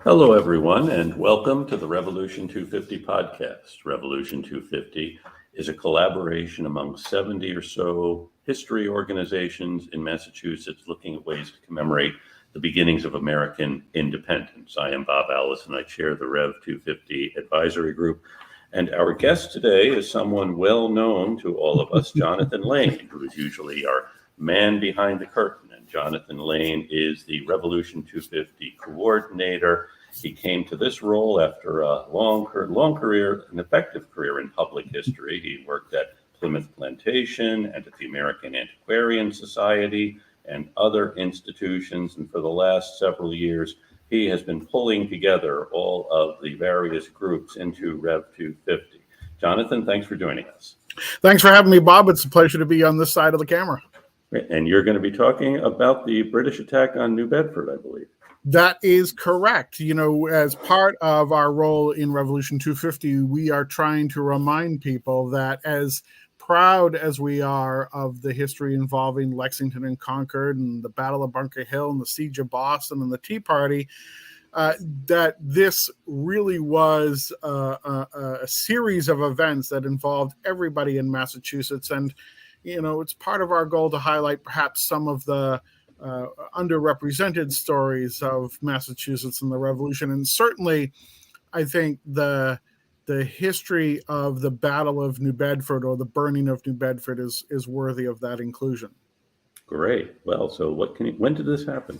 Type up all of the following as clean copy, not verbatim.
Hello, everyone, and welcome to the Revolution 250 podcast. Revolution 250 is a collaboration among 70 or so history organizations in Massachusetts looking at ways to commemorate the beginnings of American independence. I am Bob Allison. I chair the Rev 250 advisory group. And our guest today is someone well known to all of us, Jonathan Lane, who is usually our man behind the curtain. And Jonathan Lane is the Revolution 250 coordinator. He came to this role after a long career, an effective career in public history. He worked at Plymouth Plantation and at the American Antiquarian Society and other institutions. And for the last several years, he has been pulling together all of the various groups into Rev 250. Jonathan, thanks for joining us. Thanks for having me, Bob. It's a pleasure to be on this side of the camera. And you're going to be talking about the British attack on New Bedford, I believe. That is correct. You know, as part of our role in Revolution 250, we are trying to remind people that as proud as we are of the history involving Lexington and Concord and the Battle of Bunker Hill and the Siege of Boston and the Tea Party, that this really was a series of events that involved everybody in Massachusetts. And, you know, it's part of our goal to highlight perhaps some of the underrepresented stories of Massachusetts and the Revolution. And certainly, I think the history of the Battle of New Bedford or the burning of New Bedford is worthy of that inclusion. Great. Well, so when did this happen?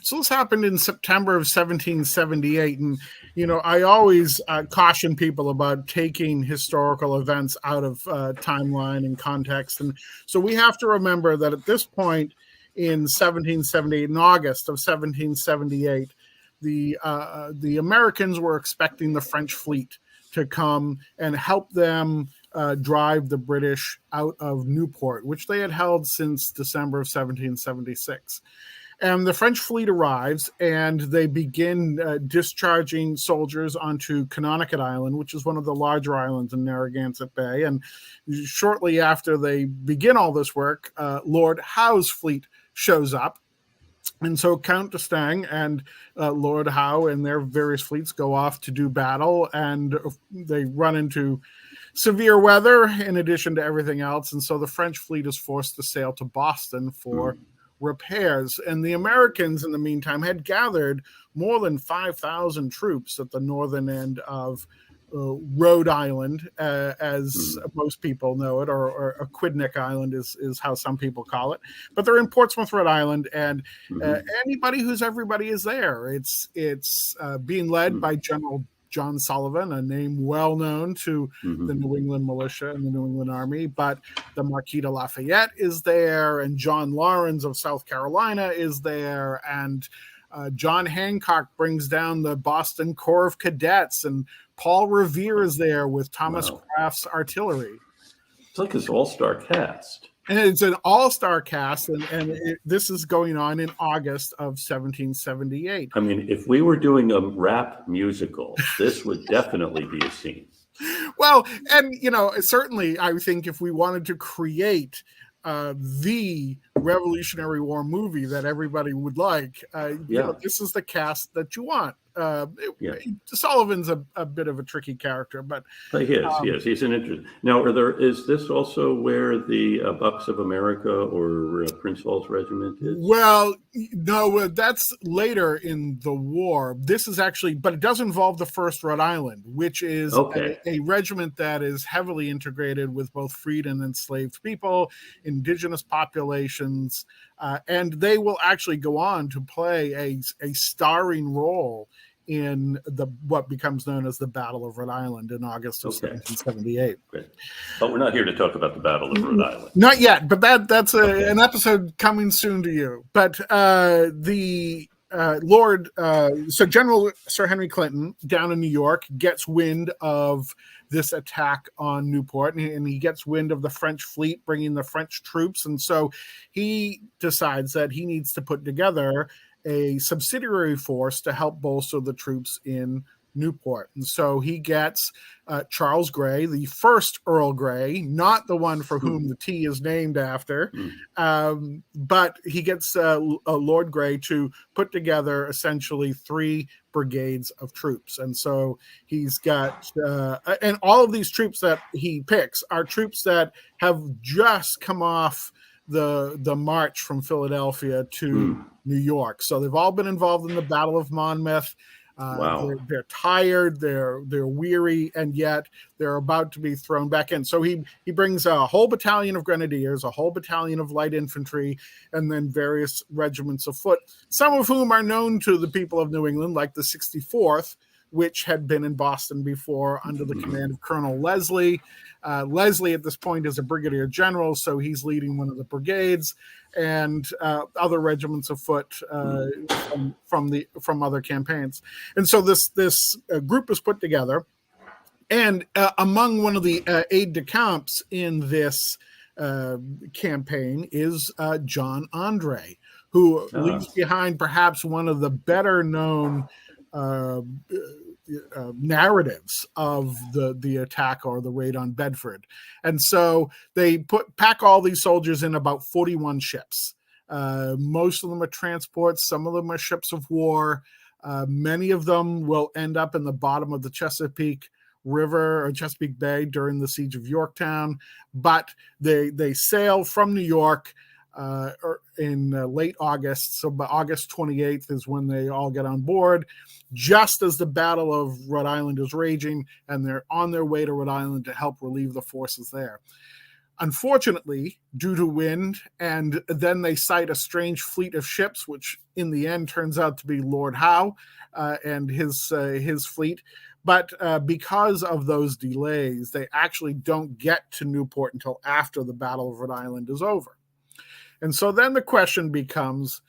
So this happened in September of 1778. And, you know, I always caution people about taking historical events out of timeline and context. And so we have to remember that at this point in 1778, in August of 1778, the Americans were expecting the French fleet to come and help them drive the British out of Newport, which they had held since December of 1776. And the French fleet arrives and they begin discharging soldiers onto Connecticut Island, which is one of the larger islands in Narragansett Bay. And shortly after they begin all this work, Lord Howe's fleet shows up. And so Count d'Estaing and Lord Howe and their various fleets go off to do battle, and they run into severe weather in addition to everything else. And so the French fleet is forced to sail to Boston for repairs. And the Americans, in the meantime, had gathered more than 5,000 troops at the northern end of Rhode Island, as most people know it, or Aquidneck Island is how some people call it. But they're in Portsmouth, Rhode Island, and anybody who's everybody is there. It's being led by General John Sullivan, a name well known to the New England militia and the New England Army. But the Marquis de Lafayette is there, and John Lawrence of South Carolina is there, and John Hancock brings down the Boston Corps of Cadets, and Paul Revere is there with Thomas Craft's artillery. It's like this all-star cast. And it's an all-star cast, and this is going on in August of 1778. I mean, if we were doing a rap musical, this would definitely be a scene. Well, and, you know, certainly I think if we wanted to create the Revolutionary War movie that everybody would like, you know, this is the cast that you want. Sullivan's a bit of a tricky character, but he is. He's an interesting. Now, is this also where the Bucks of America or Prince Hall's regiment is? Well, no, that's later in the war. This is actually, but it does involve the 1st Rhode Island, which is a regiment that is heavily integrated with both freed and enslaved people, indigenous populations, and they will actually go on to play a starring role in what becomes known as the Battle of Rhode Island in August of 1778. Great. But we're not here to talk about the Battle of Rhode Island. Not yet, but that's an episode coming soon to you. But so General Sir Henry Clinton down in New York gets wind of this attack on Newport, and he gets wind of the French fleet bringing the French troops. And so he decides that he needs to put together a subsidiary force to help bolster the troops in Newport. And so he gets Charles Grey, the first Earl Grey, not the one for whom the tea is named after, but he gets Lord Grey to put together essentially 3 brigades of troops. And so he's got, and all of these troops that he picks are troops that have just come off the march from Philadelphia to New York. So they've all been involved in the Battle of Monmouth. Wow. They're tired, they're weary, and yet they're about to be thrown back in. So he brings a whole battalion of grenadiers, a whole battalion of light infantry, and then various regiments of foot, some of whom are known to the people of New England, like the 64th, which had been in Boston before under the command of Colonel Leslie. Leslie at this point is a brigadier general, so he's leading one of the brigades, and other regiments of foot from other campaigns. And so this group is put together, and among one of the aides-de-camps in this campaign is John Andre, who leaves behind perhaps one of the better known narratives of the attack or the raid on Bedford. And so they pack all these soldiers in about 41 ships. Most of them are transports, some of them are ships of war. Many of them will end up in the bottom of the Chesapeake River or Chesapeake Bay during the siege of Yorktown, but they sail from New York in late August. So by August 28th is when they all get on board, just as the Battle of Rhode Island is raging, and they're on their way to Rhode Island to help relieve the forces there. Unfortunately, due to wind, and then they sight a strange fleet of ships, which in the end turns out to be Lord Howe and his fleet. But because of those delays, they actually don't get to Newport until after the Battle of Rhode Island is over. And so then the question becomes,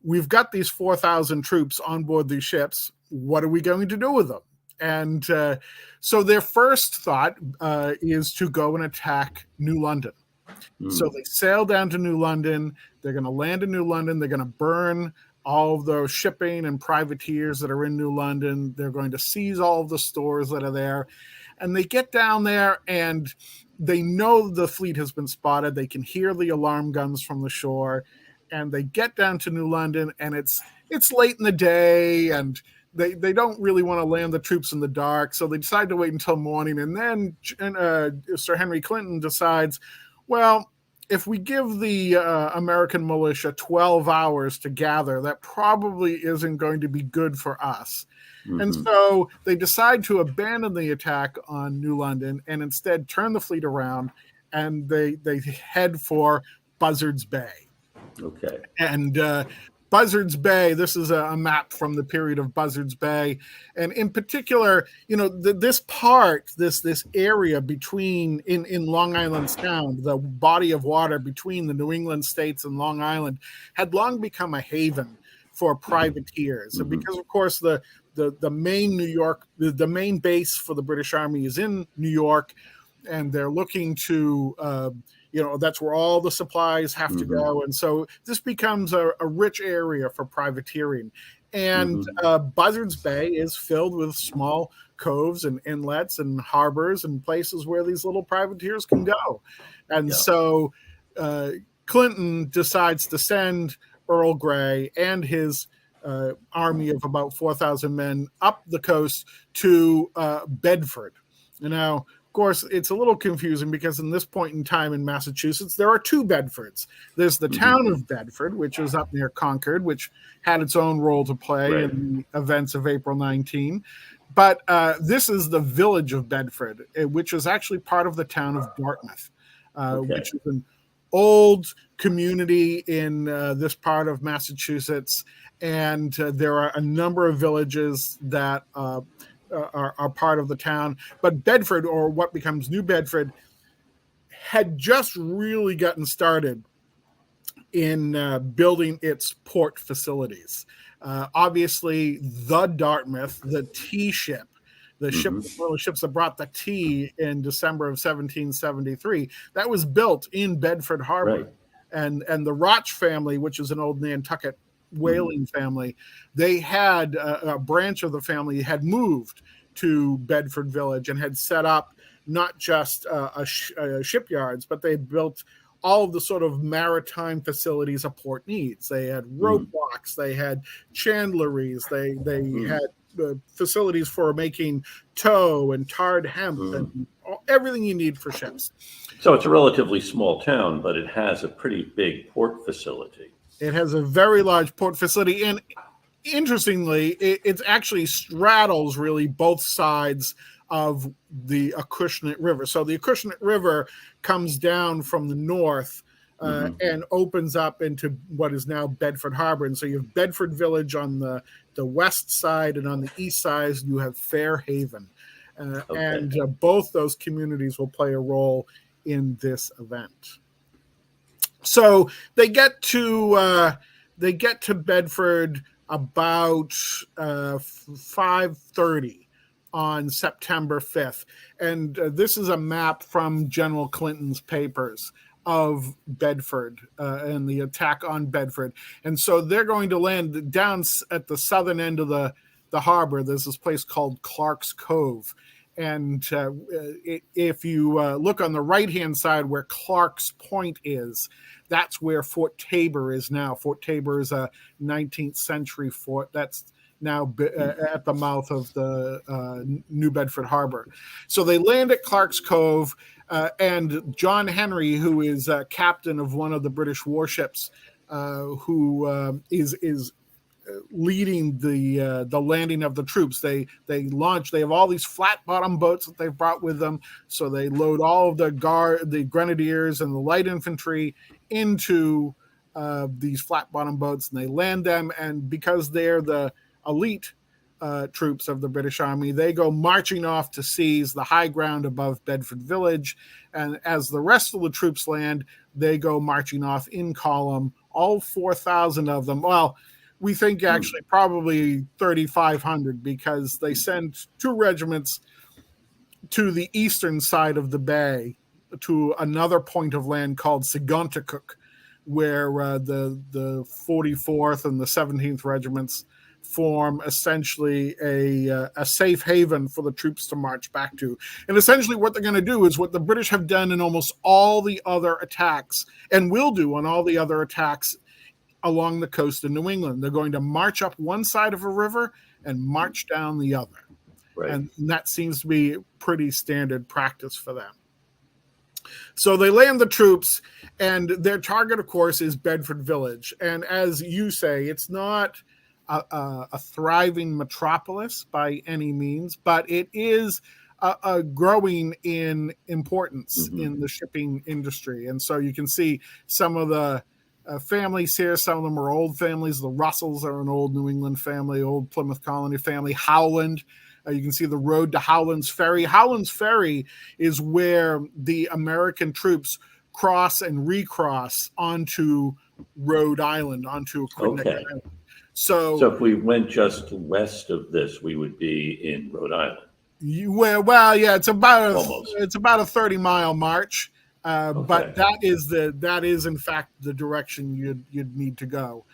we've got these 4,000 troops on board these ships. What are we going to do with them? And so their first thought is to go and attack New London. So they sail down to New London. They're going to land in New London. They're going to burn all of the shipping and privateers that are in New London. They're going to seize all of the stores that are there. And they get down there, and they know the fleet has been spotted. They can hear the alarm guns from the shore. And they get down to New London, and it's late in the day, and they don't really want to land the troops in the dark, so they decide to wait until morning. And then Sir Henry Clinton decides, well, if we give the American militia 12 hours to gather, that probably isn't going to be good for us. And so they decide to abandon the attack on New London and instead turn the fleet around, and they head for Buzzards Bay. Okay. And Buzzards Bay, this is a map from the period of Buzzards Bay. And in particular, this area between, in Long Island Sound, the body of water between the New England states and Long Island had long become a haven for privateers. And because, of course, the main New York, the main base for the British Army is in New York, and they're looking to that's where all the supplies have to go. And so this becomes a rich area for privateering. And Buzzards Bay is filled with small coves and inlets and harbors and places where these little privateers can go. And so Clinton decides to send Earl Grey and his army of about 4,000 men up the coast to Bedford. Now, of course, it's a little confusing because in this point in time in Massachusetts, there are 2 Bedfords. There's the town of Bedford, which is up near Concord, which had its own role to play in the events of April 19. But this is the village of Bedford, which is actually part of the town of Dartmouth, which is an old community in this part of Massachusetts. And there are a number of villages that are part of the town. But Bedford, or what becomes New Bedford, had just really gotten started in building its port facilities. Obviously, the Dartmouth, the tea ship, the ship, one of the ships that brought the tea in December of 1773, that was built in Bedford Harbor. And the Roch family, which is an old Nantucket whaling family, they had a branch of the family had moved to Bedford Village and had set up not just shipyards, but they built all of the sort of maritime facilities a port needs. They had rope walks, they had chandleries, they had facilities for making tow and tarred hemp and everything you need for ships. So it's a relatively small town, but it has a pretty big port facility. It has a very large port facility, and interestingly, it actually straddles really both sides of the Acushnet River. So the Acushnet River comes down from the north and opens up into what is now Bedford Harbor. And so you have Bedford Village on the west side, and on the east side you have Fairhaven. And both those communities will play a role in this event. So they get to Bedford about 5:30 on September 5th. And this is a map from General Clinton's papers of Bedford and the attack on Bedford. And so they're going to land down at the southern end of the harbor. There's this place called Clark's Cove. And if you look on the right-hand side where Clark's Point is, that's where Fort Tabor is now. Fort Tabor is a 19th century fort that's now at the mouth of the New Bedford Harbor. So they land at Clark's Cove, and John Henry, who is captain of one of the British warships, who is leading the landing of the troops. They launch. They have all these flat bottom boats that they've brought with them. So they load all of the grenadiers and the light infantry into these flat bottom boats, and they land them. And because they're the elite troops of the British Army, they go marching off to seize the high ground above Bedford Village. And as the rest of the troops land, they go marching off in column, all 4,000 of them. Well, we think actually probably 3,500, because they send 2 regiments to the eastern side of the bay to another point of land called Sigontacook, where the 44th and the 17th regiments form essentially a safe haven for the troops to march back to. And essentially what they're going to do is what the British have done in almost all the other attacks, and will do on all the other attacks along the coast of New England. They're going to march up one side of a river and march down the other. Right. And that seems to be pretty standard practice for them. So they land the troops, and their target, of course, is Bedford Village. And as you say, it's not a thriving metropolis by any means, but it is a growing in importance in the shipping industry. And so you can see some of the families here. Some of them are old families. The Russells are an old New England family, old Plymouth Colony family. Howland, you can see the road to Howland's Ferry. Howland's Ferry is where the American troops cross and recross onto Rhode Island, onto Aquidneck Island. So if we went just west of this, we would be in Rhode Island. It's about a 30-mile march. But that is in fact the direction you'd need to go.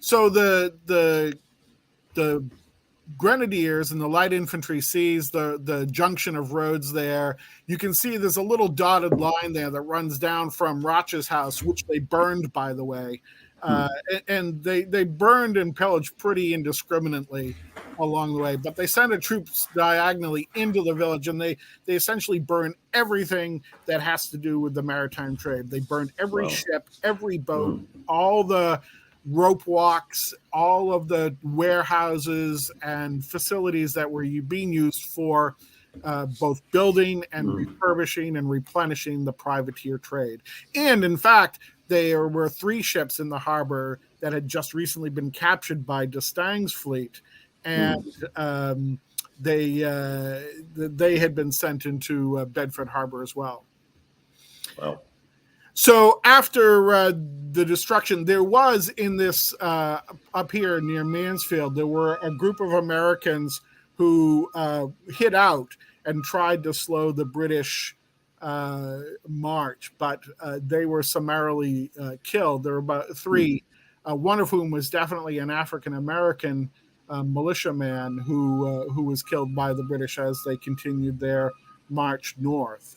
So the grenadiers and the light infantry seize the junction of roads there. You can see there's a little dotted line there that runs down from Roch's house, which they burned, by the way. And they burned and pillaged pretty indiscriminately along the way, but they sent the troops diagonally into the village, and they essentially burn everything that has to do with the maritime trade. They burned every ship, every boat, all the rope walks, all of the warehouses and facilities that were being used for both building and refurbishing and replenishing the privateer trade. And in fact, there were 3 ships in the harbor that had just recently been captured by D'Estaing's fleet, and they had been sent into Bedford Harbor as well. Wow. So after the destruction, there was in this up here near Mansfield, there were a group of Americans who hid out and tried to slow the British march, but they were summarily killed. There were about 3 one of whom was definitely an African American militiaman who was killed by the British as they continued their march north.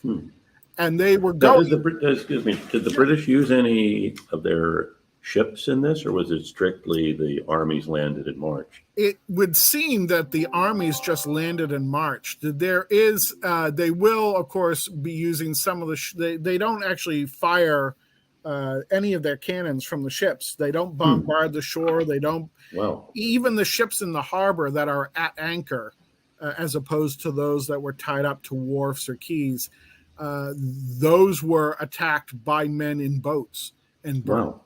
And they were going. Excuse me. Did the British use any of their ships in this, or was it strictly the armies landed in March? It would seem that the armies just landed and marched. There is, they will, of course, be using some of the. They don't actually fire any of their cannons from the ships. They don't bombard the shore. They don't. Wow. Even the ships in the harbor that are at anchor, as opposed to those that were tied up to wharfs or quays, those were attacked by men in boats and burned. Wow.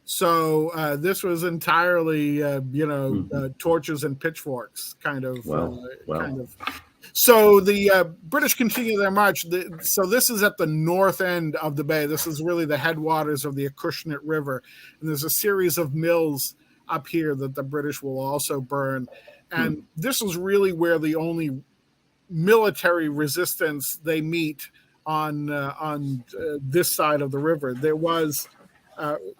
So this was entirely, torches and pitchforks kind of. Kind of. So the British continue their march. So this is at the north end of the bay. This is really the headwaters of the Acushnet River. And there's a series of mills up here that the British will also burn. And this is really where the only military resistance they meet on this side of the river. There was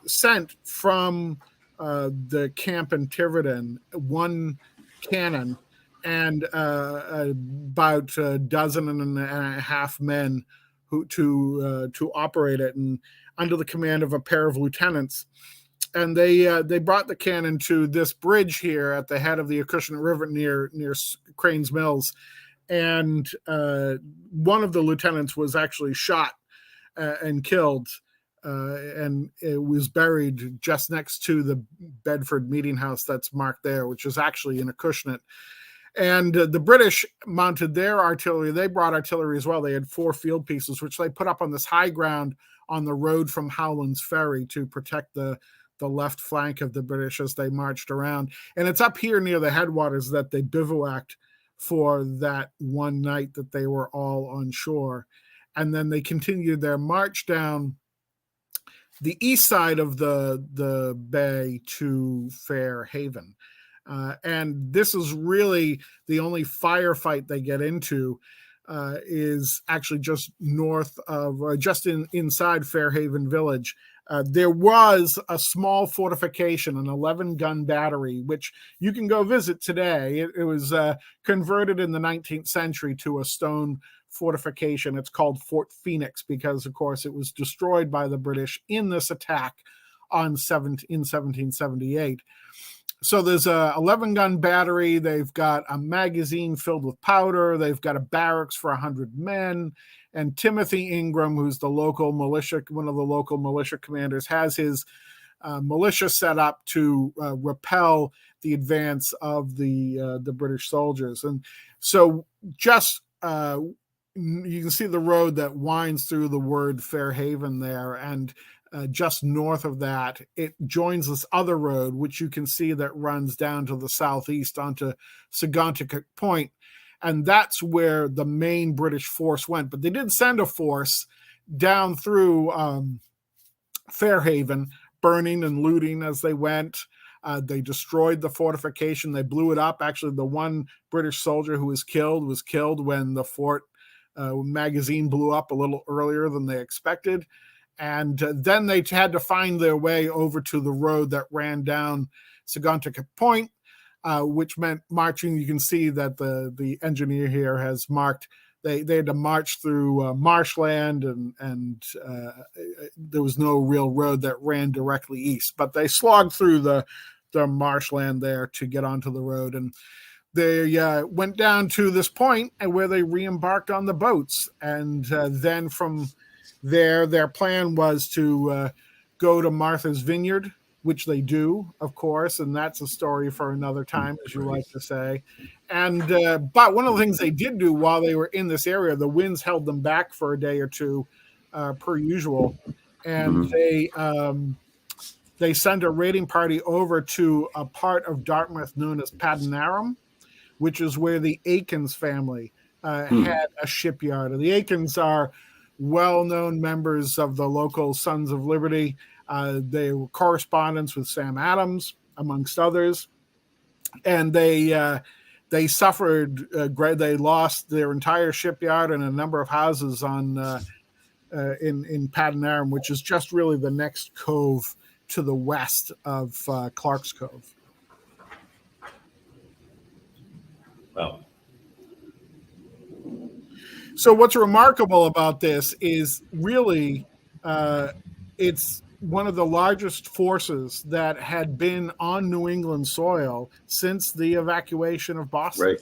sent from the camp in Tiverton one cannon and about a dozen and a half men to operate it, and under the command of a pair of lieutenants. And they brought the cannon to this bridge here at the head of the Acushnet River near Crane's Mills. And one of the lieutenants was actually shot and killed, and it was buried just next to the Bedford meeting house that's marked there, which is actually in Acushnet. And the British mounted their artillery. They brought artillery as well. They had 4 field pieces, which they put up on this high ground on the road from Howland's Ferry to protect the left flank of the British as they marched around. And it's up here near the headwaters that they bivouacked for that one night that they were all on shore. And then they continued their march down the east side of the bay to Fairhaven. And this is really the only firefight they get into is actually just north of, or just inside Fairhaven village. There was a small fortification, an 11-gun battery, which you can go visit today. It was converted in the 19th century to a stone fortification. It's called Fort Phoenix because, of course, it was destroyed by the British in this attack in 1778. So there's a 11-gun battery. They've got a magazine filled with powder. They've got a barracks for 100 men. And Timothy Ingram, who's the local militia, one of the local militia commanders, has his militia set up to repel the advance of the British soldiers. And so just you can see the road that winds through the word Fairhaven there, and just north of that, it joins this other road, which you can see that runs down to the southeast onto Sagontucket Point. And that's where the main British force went. But they did send a force down through Fairhaven, burning and looting as they went. They destroyed the fortification. They blew it up. Actually, the one British soldier who was killed when the fort magazine blew up a little earlier than they expected. And then they had to find their way over to the road that ran down Sagontucket Point, which meant marching. You can see that the engineer here has marked. They had to march through marshland, and there was no real road that ran directly east. But they slogged through the marshland there to get onto the road, and they went down to this point where they re-embarked on the boats. And then from there, their plan was to go to Martha's Vineyard, which they do, of course, and that's a story for another time, as you like to say. And but one of the things they did do while they were in this area, the winds held them back for a day or two, per usual, and they sent a raiding party over to a part of Dartmouth known as Padanaram, which is where the Aikens family had a shipyard. And the Aikens are well-known members of the local Sons of Liberty. They were correspondents with Sam Adams, amongst others, and they suffered. They lost their entire shipyard and a number of houses on in Padanaram, which is just really the next cove to the west of Clark's Cove. Wow. So what's remarkable about this is really it's one of the largest forces that had been on New England soil since the evacuation of Boston. Right.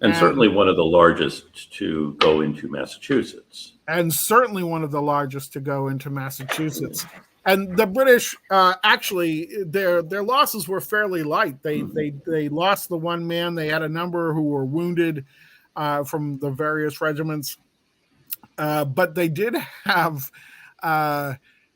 And certainly one of the largest to go into Massachusetts. And certainly one of the largest to go into Massachusetts. And the British actually their losses were fairly light. They lost the one man. They had a number who were wounded from the various regiments, but they did have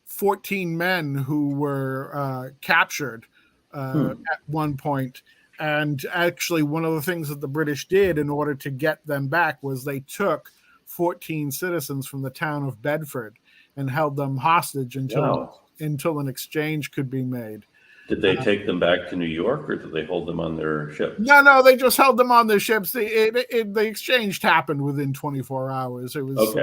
14 men who were captured at one point. And actually, one of the things that the British did in order to get them back was they took 14 citizens from the town of Bedford and held them hostage until an exchange could be made. Did they take them back to New York, or did they hold them on their ships? No, they just held them on their ships. The exchange happened within 24 hours. It was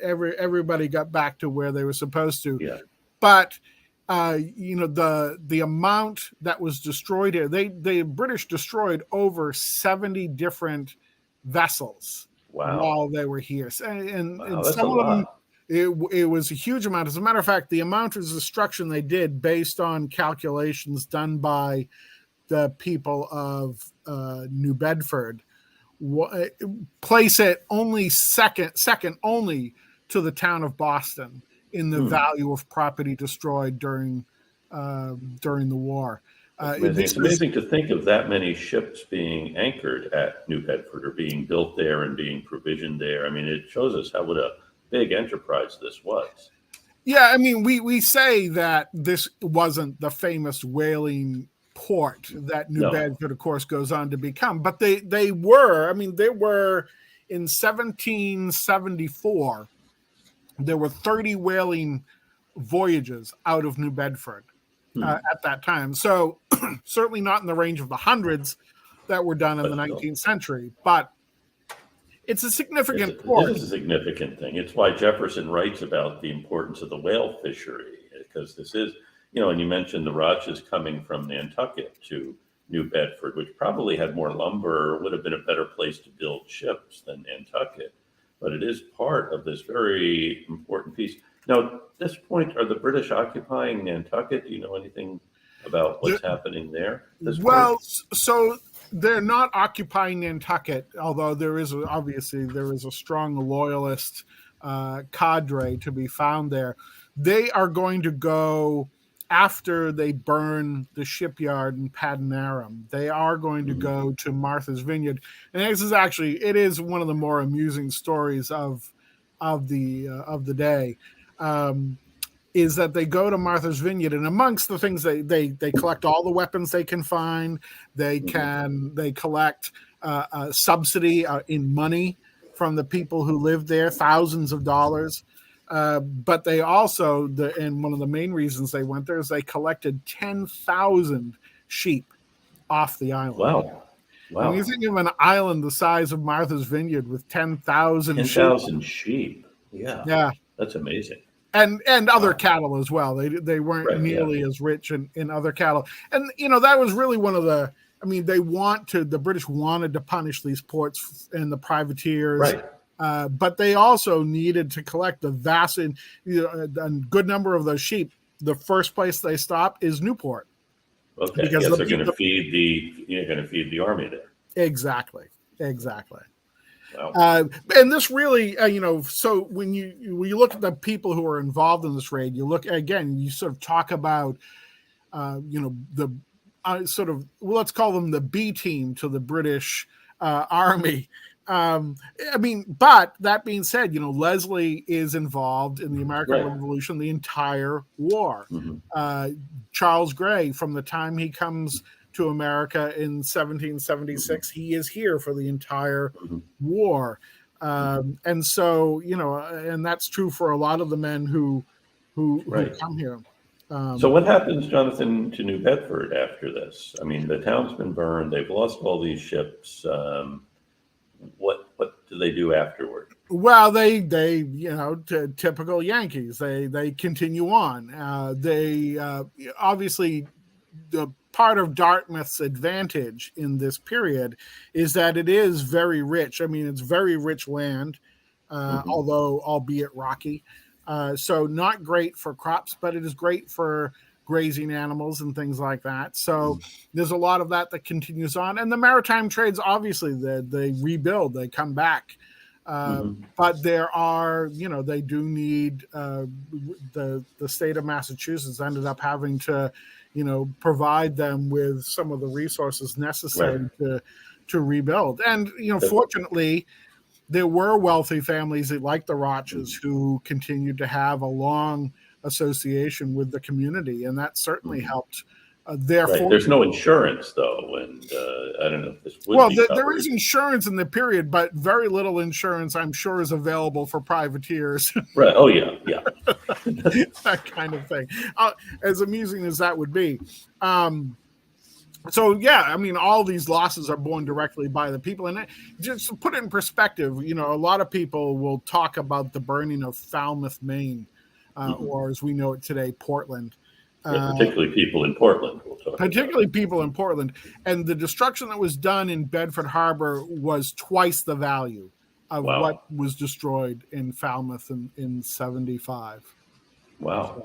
everybody got back to where they were supposed to. Yeah. But the amount that was destroyed here, the British destroyed over 70 different vessels while they were here, and some of them. It was a huge amount. As a matter of fact, the amount of destruction they did, based on calculations done by the people of New Bedford, place it only second only to the town of Boston in the value of property destroyed during the war. It's amazing to think of that many ships being anchored at New Bedford, or being built there and being provisioned there. I mean, it shows us what a big enterprise this was. Yeah, I mean, we say that this wasn't the famous whaling port that New Bedford, of course, goes on to become, but they were. I mean, there were in 1774. There were 30 whaling voyages out of New Bedford at that time. So certainly not in the range of the hundreds that were done in the 19th century, but it's a significant port. It is a significant thing. It's why Jefferson writes about the importance of the whale fishery, because this is, and you mentioned the Roches coming from Nantucket to New Bedford, which probably had more lumber, would have been a better place to build ships than Nantucket. But it is part of this very important piece. Now, at this point, are the British occupying Nantucket? Do you know anything about what's happening there? So they're not occupying Nantucket, although there is a strong loyalist cadre to be found there. They are going to go after they burn the shipyard in Padanaram. They are going to go to Martha's Vineyard, and this is it is one of the more amusing stories of the day. Is that they go to Martha's Vineyard, and amongst the things they collect all the weapons they can find. They collect a subsidy in money from the people who live there, thousands of dollars. But they also, and one of the main reasons they went there is they collected 10,000 sheep off the island. Wow. When you think of an island the size of Martha's Vineyard with 10,000 sheep. Yeah. Yeah. That's amazing. And other cattle as well. They weren't nearly as rich in other cattle. And, that was really one of the, the British wanted to punish these ports and the privateers. Right. But they also needed to collect a vast, a good number of those sheep. The first place they stop is Newport. Okay. Because they're going to feed the army there. Exactly. Wow. And this really, so when you look at the people who are involved in this raid, you sort of talk about, the let's call them the B team to the British army. But that being said, Leslie is involved in the American Revolution, the entire war. Charles Gray, from the time he comes to America in 1776, he is here for the entire war. And so, and that's true for a lot of the men who come here. So what happens, Jonathan, to New Bedford after this? I mean, the town's been burned. They've lost all these ships. What do they do afterward? Well, they typical Yankees. They continue on. They obviously, the part of Dartmouth's advantage in this period is that it is very rich. I mean, it's very rich land, although albeit rocky. So not great for crops, but it is great for grazing animals and things like that. So there's a lot of that continues on. And the maritime trades, obviously, they rebuild, they come back. But there are, they do need the state of Massachusetts ended up having to, provide them with some of the resources necessary to rebuild. And, fortunately, there were wealthy families like the Roches who continued to have a long association with the community, and that certainly helped. Therefore, there's no insurance though, and I don't know if this would well, be there is insurance in the period, but very little insurance, I'm sure, is available for privateers. Right. Oh yeah. That kind of thing. As amusing as that would be. So yeah, I mean, all these losses are borne directly by the people, and just to put it in perspective, a lot of people will talk about the burning of Falmouth, Maine, or as we know it today, Portland. Particularly people in Portland. People in Portland. And the destruction that was done in Bedford Harbor was twice the value of what was destroyed in Falmouth in 75. Wow.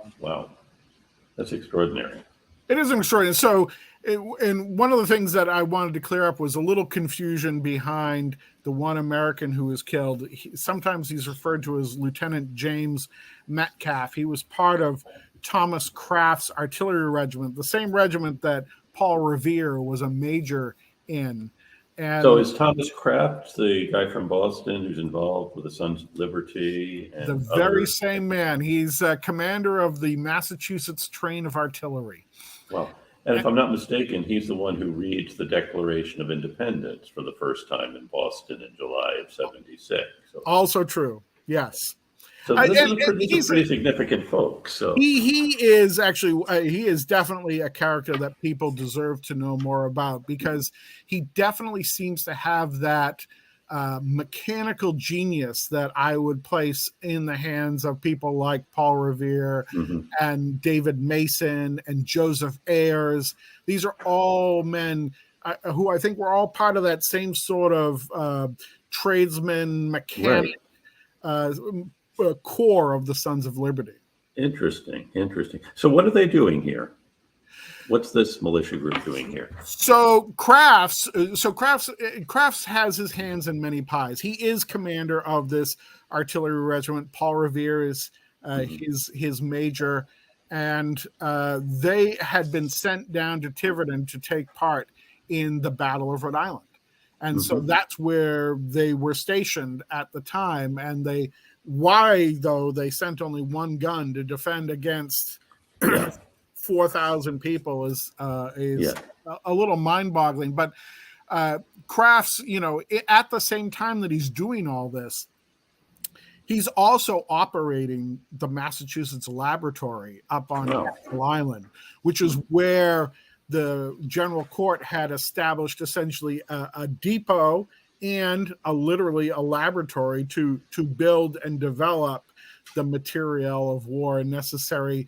That's extraordinary. It is extraordinary. So, and one of the things that I wanted to clear up was a little confusion behind the one American who was killed. Sometimes he's referred to as Lieutenant James Metcalf. He was part of Thomas Craft's artillery regiment, the same regiment that Paul Revere was a major in. And so is Thomas Craft the guy from Boston who's involved with the Sons of Liberty? And the very same man. He's commander of the Massachusetts Train of Artillery. Wow. And if I'm not mistaken, he's the one who reads the Declaration of Independence for the first time in Boston in July of 76. So. Also true. Yes. So these are pretty significant folks. So he is actually he is definitely a character that people deserve to know more about, because he definitely seems to have that mechanical genius that I would place in the hands of people like Paul Revere and David Mason and Joseph Ayres. These are all men who I think were all part of that same sort of tradesman mechanic. Core of the Sons of Liberty. Interesting. So what are they doing here? What's this militia group doing here? So Crafts has his hands in many pies. He is commander of this artillery regiment. Paul Revere is his major, and they had been sent down to Tiverton to take part in the Battle of Rhode Island. And so that's where they were stationed at the time. And why they sent only one gun to defend against 4,000 people is a little mind-boggling. But Crafts, at the same time that he's doing all this, he's also operating the Massachusetts Laboratory up on Apple Island, which is where the General Court had established essentially a depot and literally a laboratory to build and develop the material of war necessary,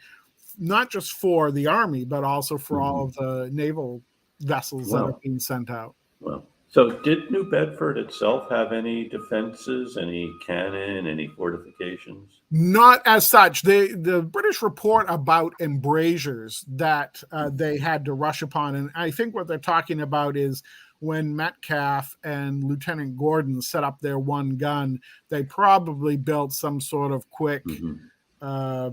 not just for the Army, but also for all of the naval vessels that are being sent out. Well, so did New Bedford itself have any defenses, any cannon, any fortifications? Not as such. The British report about embrasures that they had to rush upon, and I think what they're talking about is when Metcalf and Lieutenant Gordon set up their one gun, they probably built some sort of quick, I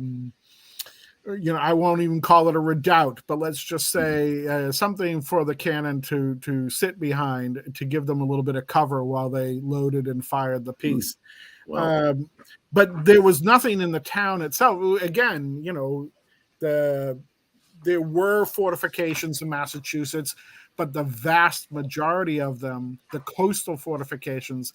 won't even call it a redoubt, but let's just say something for the cannon to sit behind to give them a little bit of cover while they loaded and fired the piece. Wow. But there was nothing in the town itself. Again, there were fortifications in Massachusetts, but the vast majority of them, the coastal fortifications,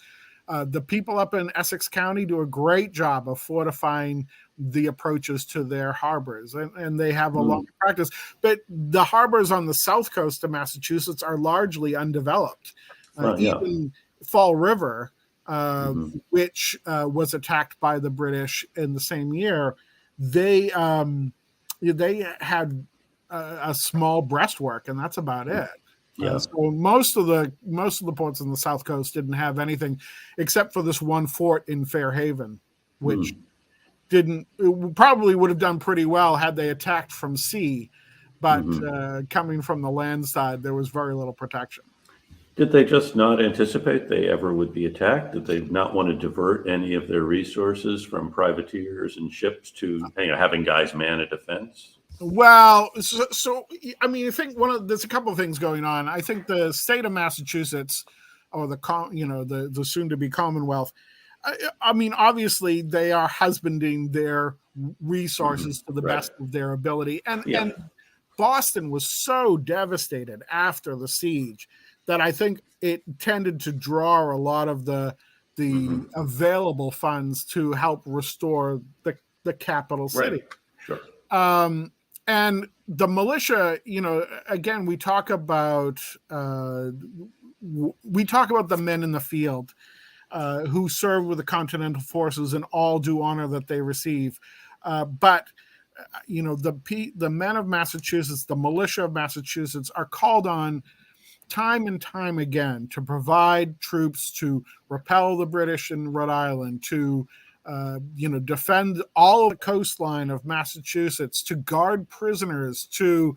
the people up in Essex County do a great job of fortifying the approaches to their harbors, and they have a long practice. But the harbors on the south coast of Massachusetts are largely undeveloped. Even Fall River, which was attacked by the British in the same year, they had a small breastwork, and that's about it. Yeah. So most of the ports on the South Coast didn't have anything except for this one fort in Fairhaven, which it probably would have done pretty well had they attacked from sea, but coming from the land side, there was very little protection. Did they just not anticipate they ever would be attacked? Did they not want to divert any of their resources from privateers and ships to having guys man a defense? Well, so I mean, I think there's a couple of things going on. I think the state of Massachusetts, or the soon-to-be Commonwealth, I mean, obviously they are husbanding their resources to the best of their ability, and Boston was so devastated after the siege that I think it tended to draw a lot of the available funds to help restore the capital city. Right. Sure. And the militia, again, we talk about the men in the field who serve with the Continental Forces and all due honor that they receive. But the men of Massachusetts, the militia of Massachusetts, are called on time and time again to provide troops to repel the British in Rhode Island, to defend all of the coastline of Massachusetts, to guard prisoners, to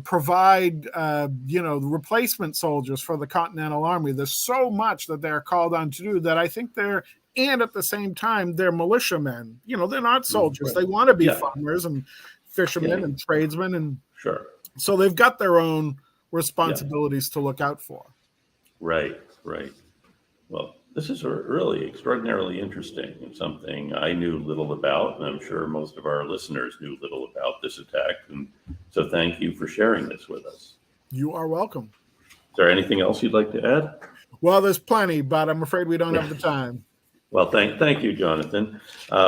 provide replacement soldiers for the Continental Army. There's so much that they're called on to do that I think and at the same time they're militiamen. They're not soldiers. They want to be farmers and fishermen and tradesmen, and so they've got their own responsibilities to look out for. Right. Well, this is really extraordinarily interesting and something I knew little about, and I'm sure most of our listeners knew little about this attack. And so thank you for sharing this with us. You are welcome. Is there anything else you'd like to add? Well, there's plenty, but I'm afraid we don't have the time. Well, thank you, Jonathan.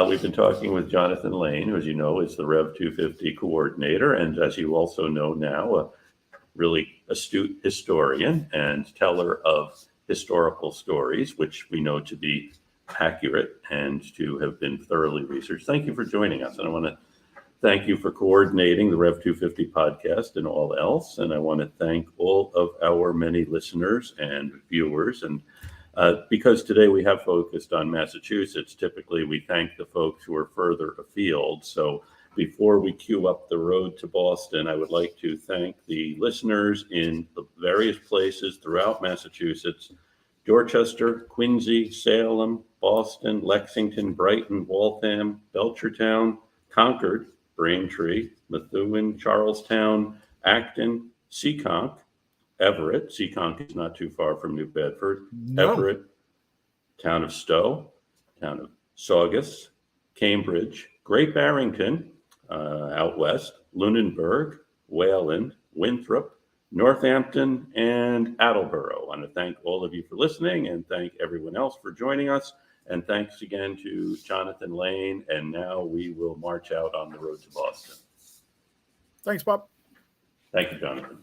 We've been talking with Jonathan Lane, who, as you know, is the Rev 250 coordinator, and as you also know now, a really astute historian and teller of historical stories, which we know to be accurate and to have been thoroughly researched. Thank you for joining us. And I want to thank you for coordinating the Rev 250 podcast and all else. And I want to thank all of our many listeners and viewers. And because today we have focused on Massachusetts, typically we thank the folks who are further afield. So before we queue up the road to Boston, I would like to thank the listeners in the various places throughout Massachusetts: Dorchester, Quincy, Salem, Boston, Lexington, Brighton, Waltham, Belchertown, Concord, Braintree, Methuen, Charlestown, Acton, Seekonk, Everett. Seekonk is not too far from New Bedford. No. Everett, town of Stowe, town of Saugus, Cambridge, Great Barrington, out west, Lunenburg, Wayland, Winthrop, Northampton, and Attleboro. I want to thank all of you for listening and thank everyone else for joining us. And thanks again to Jonathan Lane. And now we will march out on the road to Boston. Thanks, Bob. Thank you, Jonathan.